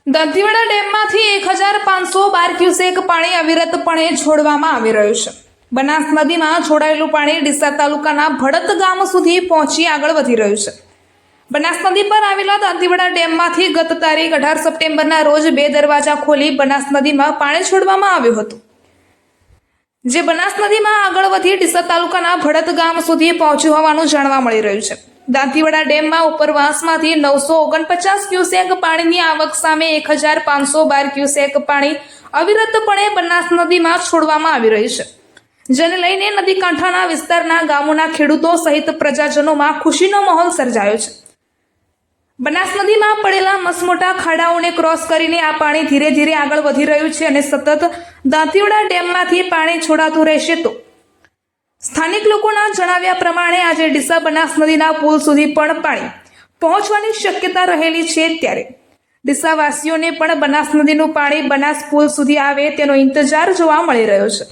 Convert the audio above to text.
દંતીવાડા ડેમમાંથી 1512 ક્યુસેક પાણી અવિરતપણે છોડવામાં આવી રહ્યું છે। બનાસ નદીમાં છોડાયેલું પાણી ડીસા તાલુકાના ભડત ગામ સુધી પહોંચી આગળ વધી રહ્યું છે। બનાસ નદી પર આવેલા દંતીવાડા ડેમમાંથી ગત તારીખ 18 સપ્ટેમ્બરના રોજ 2 દરવાજા ખોલી બનાસ નદીમાં પાણી છોડવામાં આવ્યું હતું, જે બનાસ નદીમાં આગળ વધી ડીસા તાલુકાના ભડત ગામ સુધી પહોંચ્યું હોવાનું જાણવા મળી રહ્યું છે। દાંતીવાડા ડેમમાં ઉપરવાસમાંથી 949 ક્યુસેક પાણીની આવક સામે 1512 ક્યુસેક પાણી અવિરતપણે બનાસ નદીમાં છોડવામાં આવી રહ્યું છે, જેને લઈને નદી કાંઠાના વિસ્તારના ગામોના ખેડૂતો સહિત પ્રજાજનોમાં ખુશીનો માહોલ સર્જાયો છે। બનાસ નદીમાં પડેલા મસમોટા ખાડાઓને ક્રોસ કરીને આ પાણી ધીરે ધીરે આગળ વધી રહ્યું છે અને સતત દાંતીવાડા ડેમમાંથી પાણી છોડાતું રહેશે તો સ્થાનિક લોકોના જણાવ્યા પ્રમાણે આજે ડીસા બનાસ નદીના પુલ સુધી પણ પાણી પહોંચવાની શક્યતા રહેલી છે। ત્યારે ડીસાવાસીઓને પણ બનાસ નદીનું પાણી બનાસ પુલ સુધી આવે તેનો ઇંતજાર જોવા મળી રહ્યો છે।